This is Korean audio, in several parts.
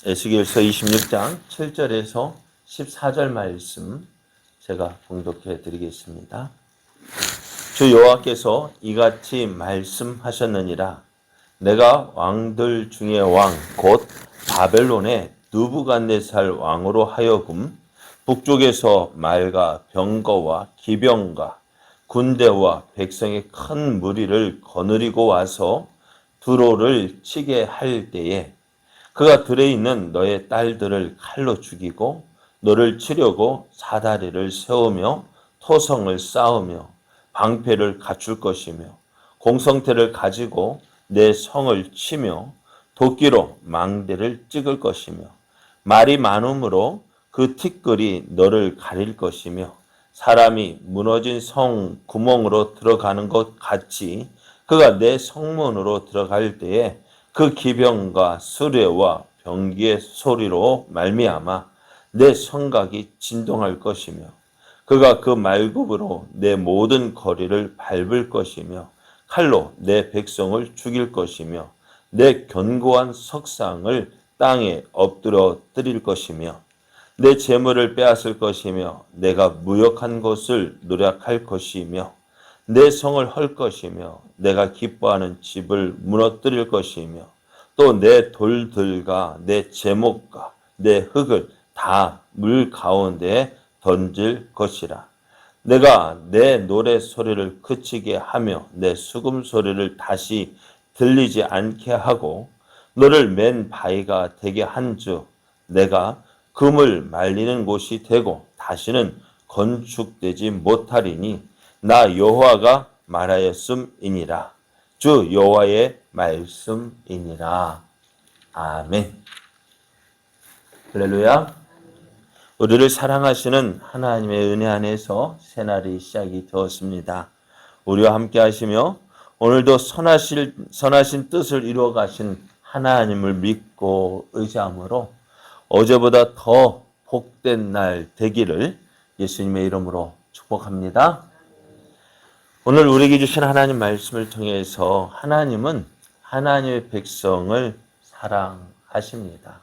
에스겔서 26장 7절에서 14절 말씀 제가 봉독해 드리겠습니다. 주 여호와께서 이같이 말씀하셨느니라. 내가 왕들 중에 왕 곧 바벨론의 느부갓네살 왕으로 하여금 북쪽에서 말과 병거와 기병과 군대와 백성의 큰 무리를 거느리고 와서 두로를 치게 할 때에 그가 들에 있는 너의 딸들을 칼로 죽이고 너를 치려고 사다리를 세우며 토성을 쌓으며 방패를 갖출 것이며 공성태를 가지고 내 성을 치며 도끼로 망대를 찍을 것이며 말이 많음으로 그 티끌이 너를 가릴 것이며 사람이 무너진 성 구멍으로 들어가는 것 같이 그가 내 성문으로 들어갈 때에 그 기병과 수레와 병기의 소리로 말미암아 내 성곽이 진동할 것이며 그가 그 말굽으로 내 모든 거리를 밟을 것이며 칼로 내 백성을 죽일 것이며 내 견고한 석상을 땅에 엎드려뜨릴 것이며 내 재물을 빼앗을 것이며 내가 무역한 것을 노력할 것이며 내 성을 헐 것이며 내가 기뻐하는 집을 무너뜨릴 것이며 또 내 돌들과 내 제목과 내 흙을 다 물 가운데에 던질 것이라. 내가 내 노래 소리를 그치게 하며 내 수금 소리를 다시 들리지 않게 하고 너를 맨 바위가 되게 한즉 내가 금을 말리는 곳이 되고 다시는 건축되지 못하리니 나 여호와가 말하였음이니라. 주 여호와의 말씀이니라. 아멘. 할렐루야. 우리를 사랑하시는 하나님의 은혜 안에서 새날이 시작이 되었습니다. 우리와 함께 하시며 오늘도 선하신 뜻을 이루어 가신 하나님을 믿고 의지함으로 어제보다 더 복된 날 되기를 예수님의 이름으로 축복합니다. 오늘 우리에게 주신 하나님 말씀을 통해서 하나님은 하나님의 백성을 사랑하십니다.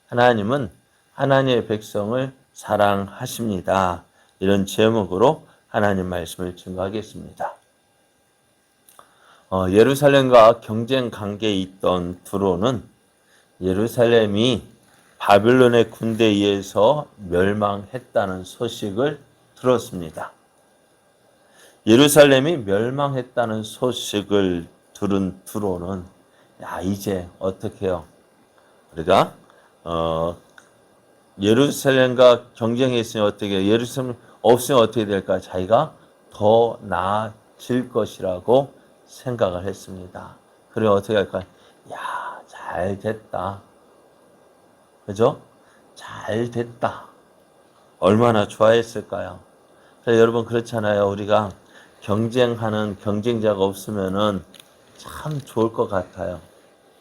하나님은 하나님의 백성을 사랑하십니다. 이런 제목으로 하나님 말씀을 증거하겠습니다. 예루살렘과 경쟁 관계에 있던 두로는 예루살렘이 바벨론의 군대에 의해서 멸망했다는 소식을 들었습니다. 예루살렘이 멸망했다는 소식을 들은 두로는 이제 어떻게 해요? 우리가 예루살렘과 경쟁했으니 어떻게 예루살렘 없으면 어떻게 될까? 자기가 더 나아질 것이라고 생각을 했습니다. 그래 어떻게 할까요? 잘 됐다. 그죠? 잘 됐다. 얼마나 좋아했을까요? 그래서 여러분 그렇잖아요. 우리가 경쟁하는 경쟁자가 없으면은 참 좋을 것 같아요.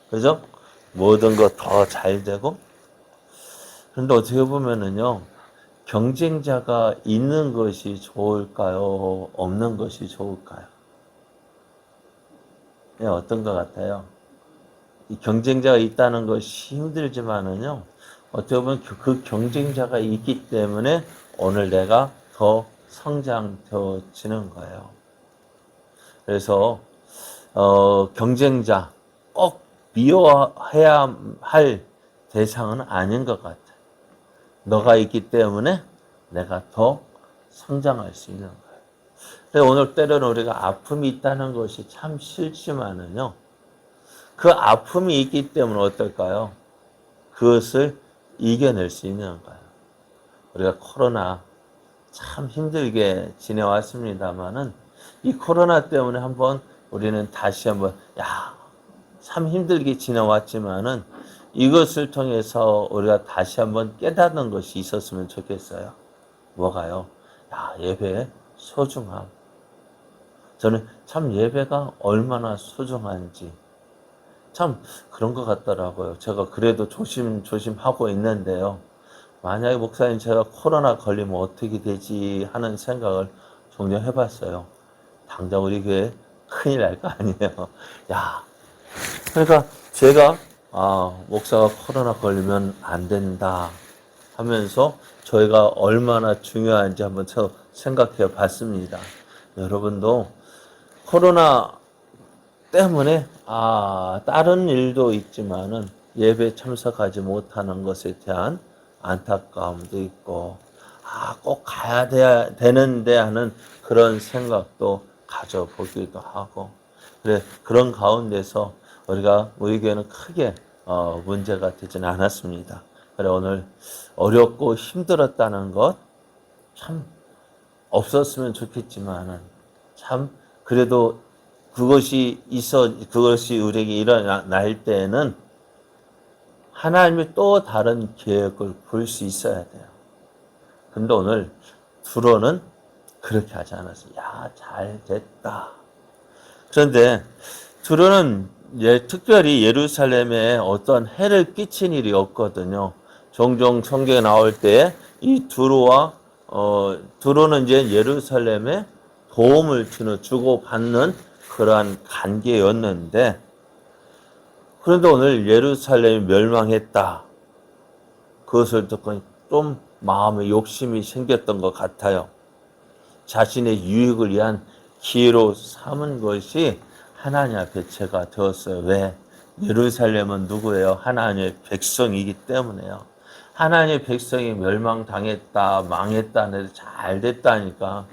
그죠? 모든 거 더 잘 되고. 그런데 어떻게 보면은요, 경쟁자가 있는 것이 좋을까요? 없는 것이 좋을까요? 네, 어떤 것 같아요? 이 경쟁자가 있다는 것이 힘들지만은요, 어떻게 보면 그 경쟁자가 있기 때문에 오늘 내가 더 성장되어지는 거예요. 그래서 경쟁자 꼭 미워해야 할 대상은 아닌 것 같아요. 너가 있기 때문에 내가 더 성장할 수 있는 거예요. 그래서 오늘 때로는 우리가 아픔이 있다는 것이 참 싫지만은요, 그 아픔이 있기 때문에 어떨까요? 그것을 이겨낼 수 있는 거예요. 우리가 코로나 참 힘들게 지내왔습니다만은 이 코로나 때문에 한번 우리는 다시 한번 참 힘들게 지내왔지만은 이것을 통해서 우리가 다시 한번 깨닫는 것이 있었으면 좋겠어요. 뭐가요? 예배의 소중함. 저는 참 예배가 얼마나 소중한지 참 그런 것 같더라고요. 제가 그래도 조심하고 있는데요. 만약에 목사님 제가 코로나 걸리면 어떻게 되지 하는 생각을 종종 해봤어요. 당장 우리 교회 큰일 날 거 아니에요. 그러니까 제가 목사가 코로나 걸리면 안 된다 하면서 저희가 얼마나 중요한지 한번 생각해 봤습니다. 여러분도 코로나 때문에 다른 일도 있지만은 예배 참석하지 못하는 것에 대한 안타까움도 있고 꼭 가야 되는데 하는 그런 생각도 가져보기도 하고 그래 그런 가운데서 우리 교회는 크게 문제가 되지는 않았습니다. 그래 오늘 어렵고 힘들었다는 것 참 없었으면 좋겠지만은 참 그래도 그것이 우리에게 일어날 때에는 하나님이 또 다른 계획을 볼 수 있어야 돼요. 근데 오늘 두로는 그렇게 하지 않았어요. 야, 잘 됐다. 그런데 두로는 특별히 예루살렘에 어떤 해를 끼친 일이 없거든요. 종종 성경에 나올 때 이 두로는 이제 예루살렘에 도움을 주고받는 그러한 관계였는데, 그런데 오늘 예루살렘이 멸망했다. 그것을 듣고 좀 마음에 욕심이 생겼던 것 같아요. 자신의 유익을 위한 기회로 삼은 것이 하나님 앞에 죄가 되었어요. 왜? 예루살렘은 누구예요? 하나님의 백성이기 때문에요. 하나님의 백성이 멸망당했다, 망했다, 잘 됐다니까.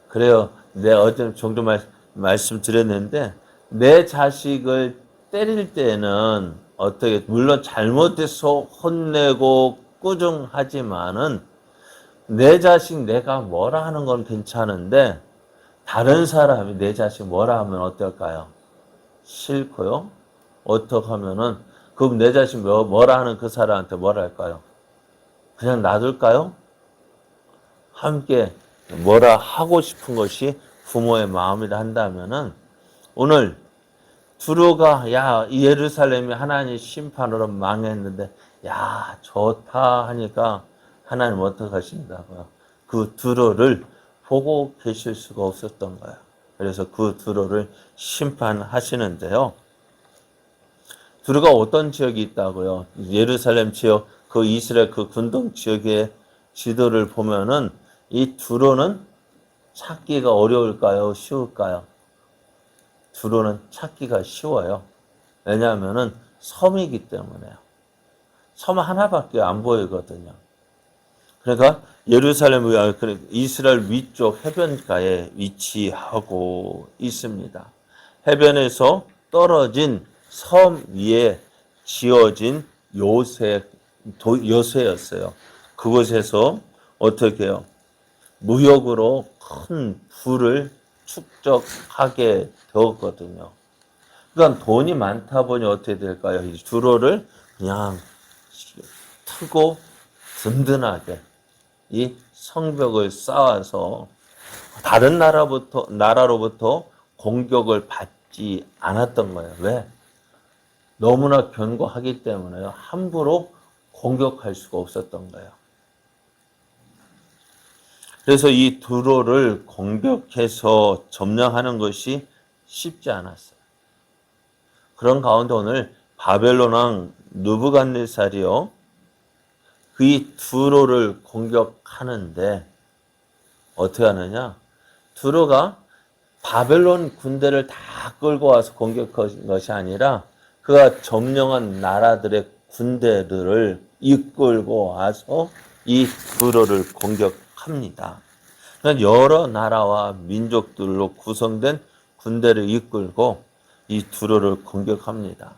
그래요. 내가 어제 종종 말씀드렸는데, 내 자식을 때릴 때는 어떻게, 물론 잘못해서 혼내고 꾸중하지만은, 내 자식 내가 뭐라 하는 건 괜찮은데, 다른 사람이 내 자식 뭐라 하면 어떨까요? 싫고요. 어떻게 하면은, 그럼 내 자식 뭐라 하는 그 사람한테 뭐라 할까요? 그냥 놔둘까요? 함께 뭐라 하고 싶은 것이 부모의 마음이라 한다면은 오늘 두로가 이 예루살렘이 하나님 심판으로 망했는데 좋다 하니까 하나님 어떻게 하신다고요? 그 두로를 보고 계실 수가 없었던 거예요. 그래서 그 두로를 심판하시는데요. 두로가 어떤 지역이 있다고요? 예루살렘 지역, 그 이스라엘 그 군동 지역의 지도를 보면은 이 두로는 찾기가 어려울까요? 쉬울까요? 두로는 찾기가 쉬워요. 왜냐하면은 섬이기 때문에요. 섬 하나밖에 안 보이거든요. 그러니까 예루살렘 이스라엘 위쪽 해변가에 위치하고 있습니다. 해변에서 떨어진 섬 위에 지어진 요새였어요. 그곳에서 어떻게 해요? 무역으로 큰 부를 축적하게 되었거든요. 그러니까 돈이 많다 보니 어떻게 될까요? 이 두로를 그냥 트고 든든하게 이 성벽을 쌓아서 다른 나라로부터 공격을 받지 않았던 거예요. 왜? 너무나 견고하기 때문에요. 함부로 공격할 수가 없었던 거예요. 그래서 이 두로를 공격해서 점령하는 것이 쉽지 않았어요. 그런 가운데 오늘 바벨론 왕 느부갓네살이요. 그 두로를 공격하는데 어떻게 하느냐? 두로가 바벨론 군대를 다 끌고 와서 공격한 것이 아니라 그가 점령한 나라들의 군대들을 이끌고 와서 이 두로를 공격합니다. 여러 나라와 민족들로 구성된 군대를 이끌고 이 두로를 공격합니다.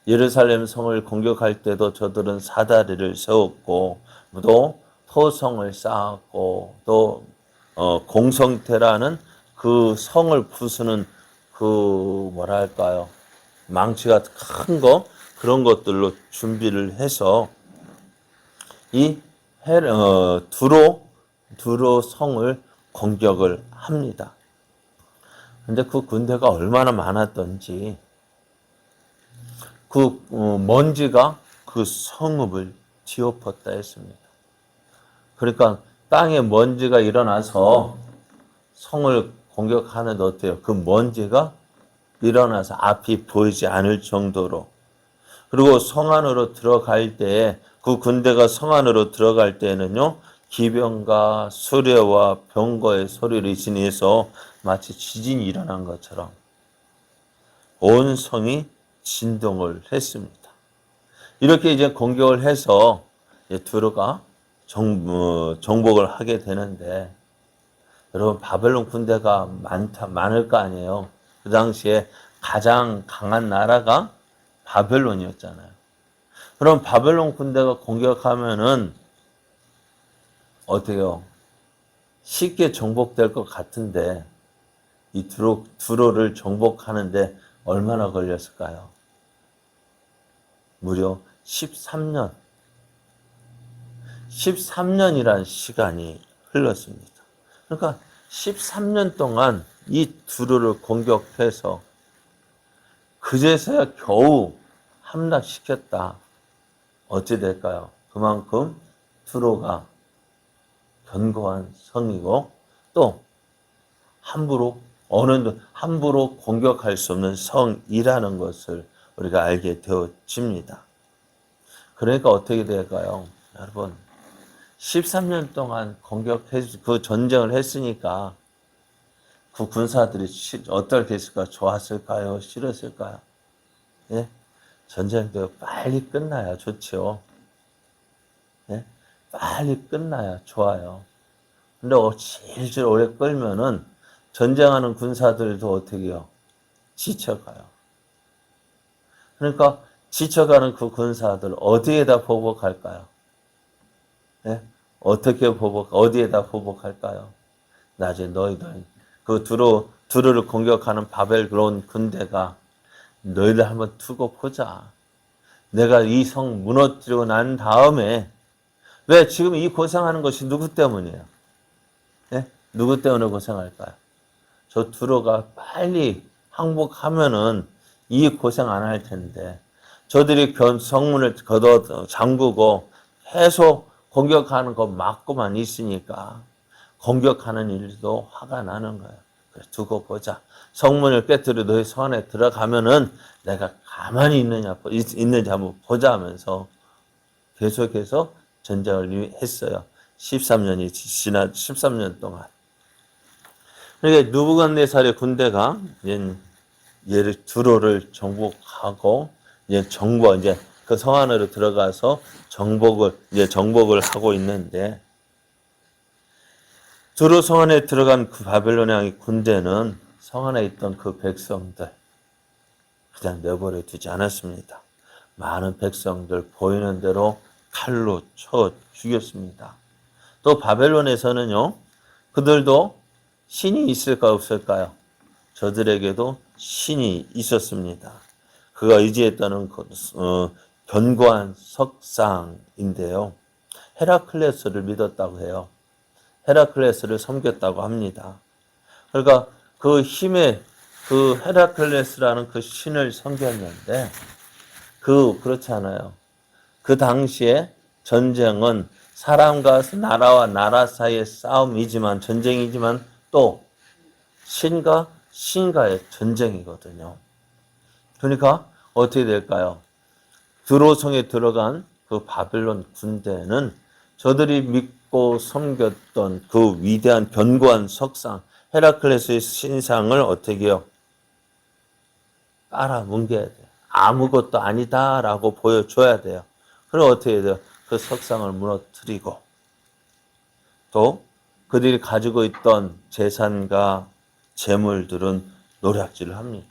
예루살렘 성을 공격할 때도 저들은 사다리를 세웠고 또 토성을 쌓았고 또 공성태라는 그 성을 부수는 그 뭐랄까요 망치 같은 큰 거 그런 것들로 준비를 해서 이 두로 성을 공격을 합니다. 근데 그 군대가 얼마나 많았던지 그 먼지가 그 성읍을 뒤엎었다 했습니다. 그러니까 땅에 먼지가 일어나서 성을 공격하는데 어때요? 그 먼지가 일어나서 앞이 보이지 않을 정도로 그리고 성 안으로 들어갈 때, 그 군대가 성 안으로 들어갈 때는요, 기병과 수레와 병거의 소리를 지니해서 마치 지진이 일어난 것처럼 온 성이 진동을 했습니다. 이렇게 이제 공격을 해서 두루가 정복을 하게 되는데, 여러분 바벨론 군대가 많을 거 아니에요. 그 당시에 가장 강한 나라가 바벨론이었잖아요. 그럼 바벨론 군대가 공격하면은 어때요? 쉽게 정복될 것 같은데 이 두로를 정복하는데 얼마나 걸렸을까요? 무려 13년. 13년이란 시간이 흘렀습니다. 그러니까 13년 동안 이 두로를 공격해서 그제서야 겨우 함락시켰다. 어찌 될까요? 그만큼 두로가 견고한 성이고 또 함부로 공격할 수 없는 성이라는 것을 우리가 알게 되어집니다. 그러니까 어떻게 될까요? 여러분 13년 동안 그 전쟁을 했으니까 그 군사들이 어떻게 했을까? 좋았을까요? 싫었을까요? 예? 전쟁도 빨리 끝나야 좋죠. 예? 빨리 끝나야 좋아요. 근데 질질 오래 끌면은 전쟁하는 군사들도 어떻게 해요? 지쳐가요. 그러니까 지쳐가는 그 군사들 어디에다 보복할까요? 예? 어디에다 보복할까요? 나중에 너희들 그 두루를 공격하는 바벨론 군대가 너희들 한번 두고 보자. 내가 이 성 무너뜨리고 난 다음에 왜 지금 이 고생하는 것이 누구 때문이에요? 예? 누구 때문에 고생할까요? 저 두루가 빨리 항복하면은 이 고생 안 할 텐데 저들이 성문을 걷어 잠그고 계속 공격하는 거 막고만 있으니까 공격하는 일도 화가 나는 거예요. 그래, 두고 보자. 성문을 깨뜨려 너희 성 안에 들어가면은 내가 가만히 있는지 한번 보자 하면서 계속해서 전쟁을 했어요. 13년 동안. 그러니까 느부갓네살의 군대가 두로를 정복하고 이제 그 성 안으로 들어가서 정복을 하고 있는데 두로 성 안에 들어간 그 바벨론의 군대는 성 안에 있던 그 백성들 그냥 내버려 두지 않았습니다. 많은 백성들 보이는 대로 칼로 쳐 죽였습니다. 또 바벨론에서는요, 그들도 신이 있을까 없을까요? 저들에게도 신이 있었습니다. 그가 의지했다는 견고한 석상인데요. 헤라클레스를 믿었다고 해요. 헤라클레스를 섬겼다고 합니다. 그러니까 그 헤라클레스라는 그 신을 섬겼는데 그렇지 않아요. 그 당시에 전쟁은 사람과 나라와 나라 사이의 싸움이지만 전쟁이지만 또 신과 신과의 전쟁이거든요. 그러니까 어떻게 될까요? 두로성에 들어간 그 바벨론 군대는 저들이 믿고 섬겼던 그 위대한 견고한 석상 헤라클레스의 신상을 어떻게 해요? 깔아뭉개야 돼요. 아무것도 아니다라고 보여줘야 돼요. 그럼 어떻게 해야 돼요? 그 석상을 무너뜨리고 또 그들이 가지고 있던 재산과 재물들은 노략질을 합니다.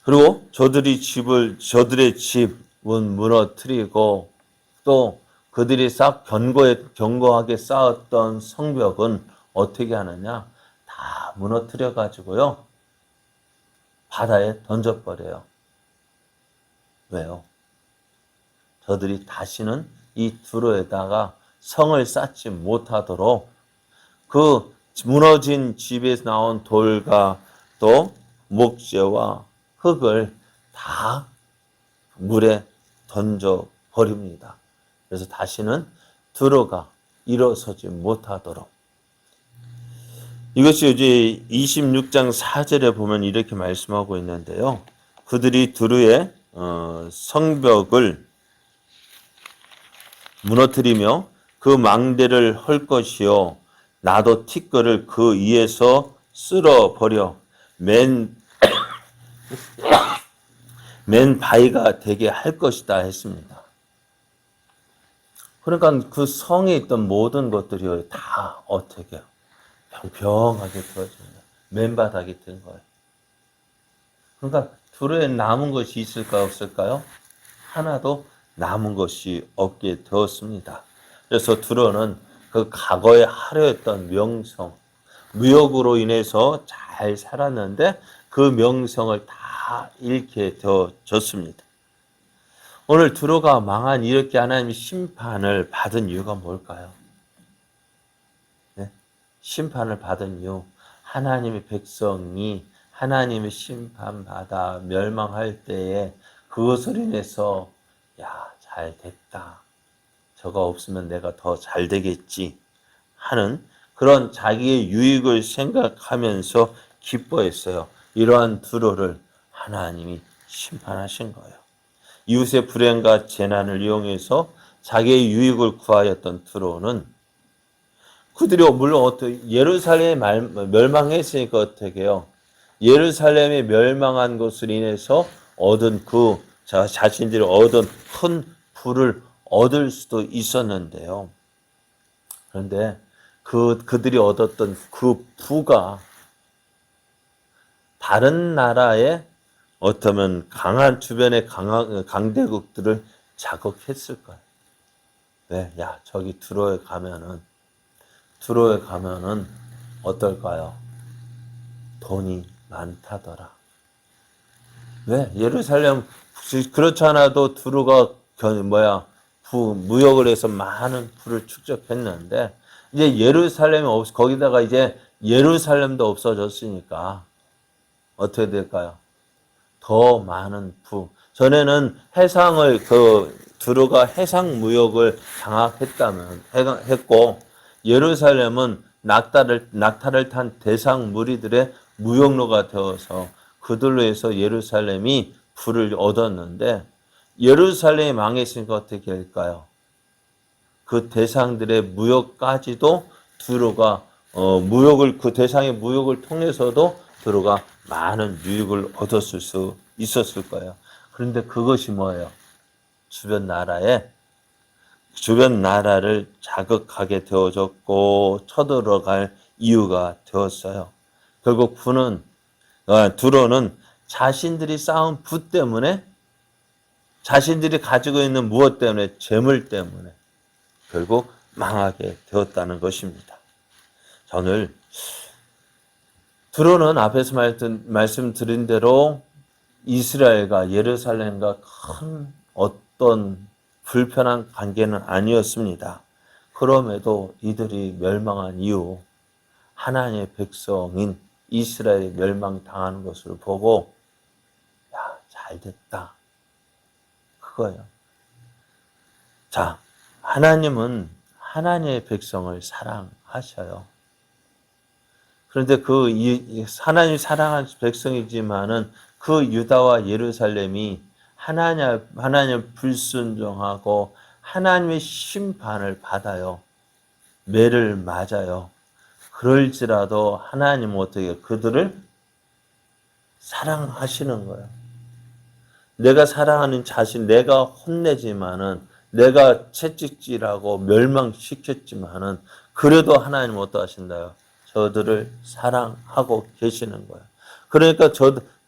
그리고 저들의 집은 무너뜨리고 또 그들이 견고하게 쌓았던 성벽은 어떻게 하느냐? 다 무너뜨려 가지고요. 바다에 던져버려요. 왜요? 저들이 다시는 이 두로에다가 성을 쌓지 못하도록 그 무너진 집에서 나온 돌과 또 목재와 흙을 다 물에 던져버립니다. 그래서 다시는 두로가 일어서지 못하도록. 이것이 이제 26장 4절에 보면 이렇게 말씀하고 있는데요. 그들이 두루의 성벽을 무너뜨리며 그 망대를 헐 것이요 나도 티끌을 그 위에서 쓸어버려 맨 바위가 되게 할 것이다 했습니다. 그러니까 그 성에 있던 모든 것들이 다 어떻게 평평하게 되어집니다. 맨바닥이 된 거예요. 그러니까 두루에 남은 것이 있을까요? 없을까요? 하나도 남은 것이 없게 되었습니다. 그래서 두루는 그 과거에 하려 했던 명성, 무역으로 인해서 잘 살았는데 그 명성을 다 잃게 되어졌습니다. 오늘 두루가 망한 이렇게 하나님이 심판을 받은 이유가 뭘까요? 네? 심판을 받은 이유, 하나님의 백성이 하나님의 심판받아 멸망할 때에 그것을 인해서 잘 됐다. 저거 없으면 내가 더 잘 되겠지 하는 그런 자기의 유익을 생각하면서 기뻐했어요. 이러한 두루를 하나님이 심판하신 거예요. 이웃의 불행과 재난을 이용해서 자기의 유익을 구하였던 두루는 그들이 물론 예루살렘이 멸망했으니까 어떻게 해요? 예루살렘이 멸망한 것으로 인해서 얻은 자신들이 얻은 큰 부를 얻을 수도 있었는데요. 그런데 그들이 얻었던 그 부가 다른 나라의 어쩌면 주변의 강대국들을 자극했을 거예요. 왜? 저기 두로에 가면은 어떨까요? 돈이 많다더라. 왜? 예루살렘 그렇지 않아도 두루가 무역을 해서 많은 부를 축적했는데 이제 예루살렘이 거기다가 이제 예루살렘도 없어졌으니까 어떻게 될까요? 더 많은 부. 전에는 두루가 해상 무역을 했고 예루살렘은 낙타를 탄 대상 무리들의 무역로가 되어서 그들로 해서 예루살렘이 부를 얻었는데 예루살렘이 망했으니까 어떻게 할까요? 그 대상들의 무역까지도 두루가 그 대상의 무역을 통해서도 두루가 많은 유익을 얻었을 수 있었을 거예요. 그런데 그것이 뭐예요? 주변 나라를 자극하게 되어졌고 쳐들어갈 이유가 되었어요. 결국 두루는 자신들이 쌓은 부 때문에 자신들이 가지고 있는 무엇 때문에 재물 때문에 결국 망하게 되었다는 것입니다. 오늘 두루는 앞에서 말씀드린 대로 이스라엘과 예루살렘과 큰 어떤 불편한 관계는 아니었습니다. 그럼에도 이들이 멸망한 이후 하나님의 백성인 이스라엘이 멸망당하는 것을 보고 잘 됐다. 그거예요. 자, 하나님은 하나님의 백성을 사랑하셔요. 그런데 하나님 사랑하는 백성이지만은 그 유다와 예루살렘이 하나님 불순종하고 하나님의 심판을 받아요. 매를 맞아요. 그럴지라도 하나님은 어떻게 그들을 사랑하시는 거예요. 내가 사랑하는 자신, 내가 혼내지만은, 내가 채찍질하고 멸망시켰지만은, 그래도 하나님은 어떠하신다요? 저들을 사랑하고 계시는 거예요. 그러니까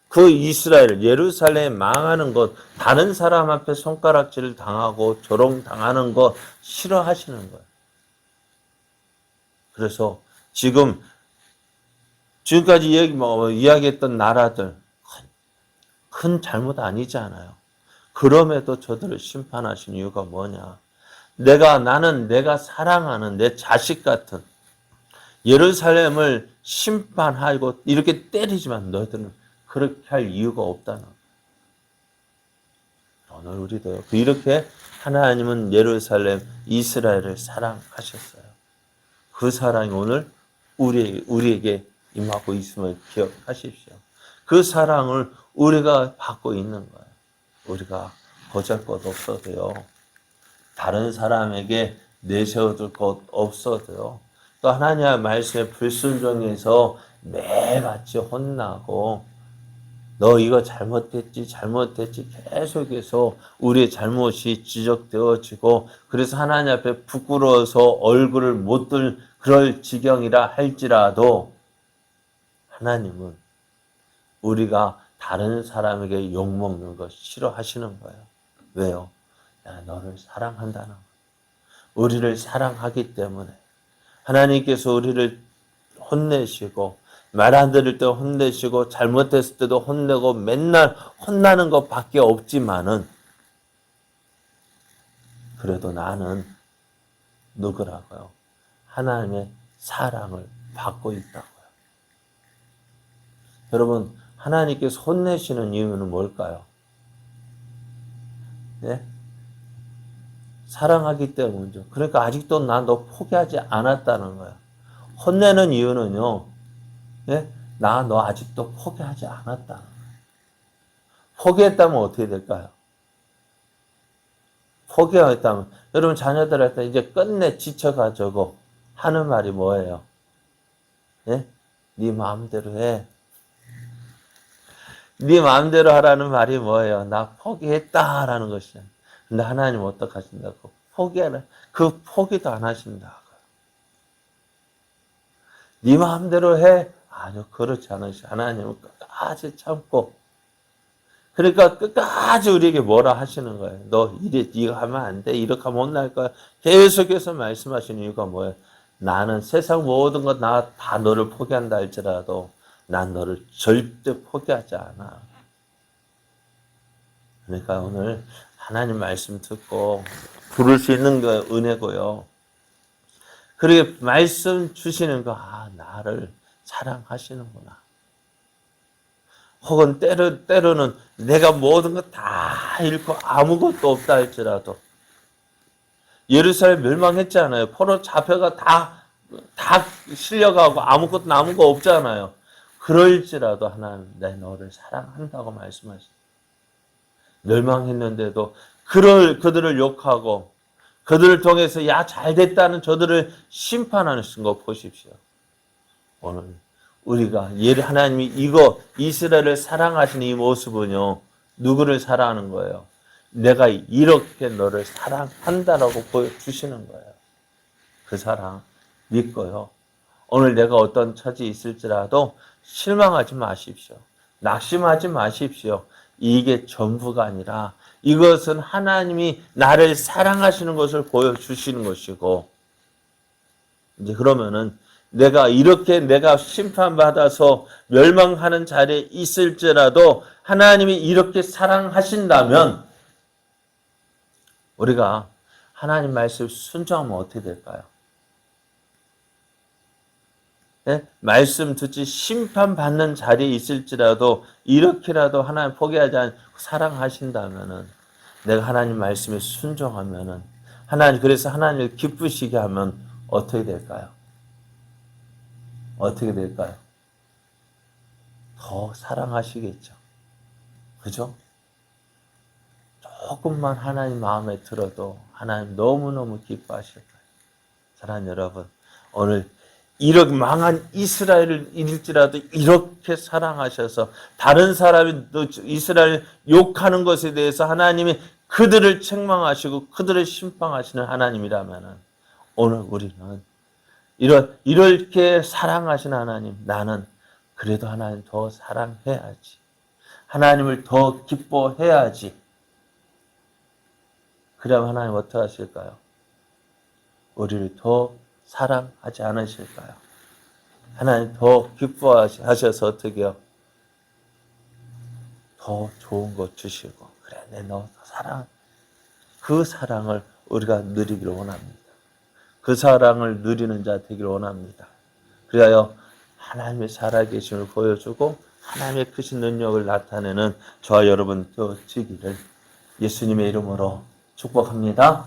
그 이스라엘, 예루살렘 망하는 것, 다른 사람 앞에 손가락질을 당하고 조롱당하는 것 싫어하시는 거예요. 그래서 지금까지 이야기했던 나라들, 큰 잘못 아니지 않아요. 그럼에도 저들을 심판하신 이유가 뭐냐? 나는 내가 사랑하는 내 자식 같은 예루살렘을 심판하고 이렇게 때리지만 너희들은 그렇게 할 이유가 없다는 거예요. 오늘 우리도 이렇게 하나님은 예루살렘, 이스라엘을 사랑하셨어요. 그 사랑이 오늘 우리에게 임하고 있음을 기억하십시오. 그 사랑을 우리가 받고 있는 거예요. 우리가 보잘것없어도요. 다른 사람에게 내세워둘 것 없어도요. 또 하나님의 말씀에 불순종해서 매일같이 혼나고 너 이거 잘못됐지 계속해서 우리의 잘못이 지적되어지고 그래서 하나님 앞에 부끄러워서 얼굴을 못 들 그럴 지경이라 할지라도 하나님은 우리가 다른 사람에게 욕먹는 거 싫어하시는 거예요. 왜요? 내가 너를 사랑한다는 거예요. 우리를 사랑하기 때문에 하나님께서 우리를 혼내시고 말 안 들을 때 혼내시고 잘못했을 때도 혼내고 맨날 혼나는 것밖에 없지만은 그래도 나는 누구라고요? 하나님의 사랑을 받고 있다고요. 여러분 하나님께서 혼내시는 이유는 뭘까요? 네? 사랑하기 때문이죠. 그러니까 아직도 난 너 포기하지 않았다는 거야. 혼내는 이유는요. 예? 나 너 아직도 포기하지 않았다는 거야. 포기했다면 어떻게 될까요? 포기했다면 여러분 자녀들한테 이제 끝내 지쳐가지고 하는 말이 뭐예요? 예? 네 마음대로 해. 네 마음대로 하라는 말이 뭐예요? 나 포기했다라는 것이야. 근데 하나님 어떻게 하신다고? 포기하라. 그 포기도 안 하신다고. 네 마음대로 해. 아니요, 그렇지 않으시. 하나님은 끝까지 참고. 그러니까 끝까지 우리에게 뭐라 하시는 거예요? 너 이거 하면 안 돼. 이렇게 하면 혼날 거야. 계속해서 말씀하시는 이유가 뭐예요? 나는 세상 모든 것 나 다 너를 포기한다 할지라도 난 너를 절대 포기하지 않아. 그러니까 오늘 하나님 말씀 듣고 부를 수 있는 거 은혜고요. 그렇게 말씀 주시는 거, 나를 사랑하시는구나. 혹은 때로는 내가 모든 거 다 잃고 아무것도 없다 할지라도 예루살렘 멸망했잖아요. 포로 잡혀가 다 실려가고 아무것도 남은 거 없잖아요. 그럴지라도 하나님 내 너를 사랑한다고 말씀하시죠. 멸망했는데도 그들을 욕하고 그들을 통해서 야 잘됐다는 저들을 심판하는 거 보십시오. 오늘 우리가 하나님이 이스라엘을 사랑하시는 이 모습은요. 누구를 사랑하는 거예요? 내가 이렇게 너를 사랑한다라고 보여주시는 거예요. 그 사랑 믿고요. 오늘 내가 어떤 처지에 있을지라도 실망하지 마십시오. 낙심하지 마십시오. 이게 전부가 아니라 이것은 하나님이 나를 사랑하시는 것을 보여주시는 것이고 이제 그러면은 내가 심판받아서 멸망하는 자리에 있을지라도 하나님이 이렇게 사랑하신다면 우리가 하나님 말씀 순종하면 어떻게 될까요? 네? 말씀 듣지 심판받는 자리에 있을지라도 이렇게라도 하나님 포기하지 않고 사랑하신다면은 내가 하나님 말씀에 순종하면은 그래서 하나님을 기쁘시게 하면 어떻게 될까요? 어떻게 될까요? 더 사랑하시겠죠. 그죠? 조금만 하나님 마음에 들어도 하나님 너무너무 기뻐하실 거예요. 사랑하는 여러분, 오늘 이렇게 망한 이스라엘을 일지라도 이렇게 사랑하셔서 다른 사람이 이스라엘 욕하는 것에 대해서 하나님이 그들을 책망하시고 그들을 심판하시는 하나님이라면 오늘 우리는 이렇게 사랑하시는 하나님, 나는 그래도 하나님 더 사랑해야지. 하나님을 더 기뻐해야지. 그러면 하나님 어떻게 하실까요? 우리를 더 사랑하지 않으실까요? 하나님 더 기뻐하셔서 어떻게요? 더 좋은 것 주시고 그래 너 사랑 그 사랑을 우리가 누리기를 원합니다. 그 사랑을 누리는 자 되기를 원합니다. 그리하여 하나님의 살아계심을 보여주고 하나님의 크신 능력을 나타내는 저와 여러분 되어지기를 예수님의 이름으로 축복합니다.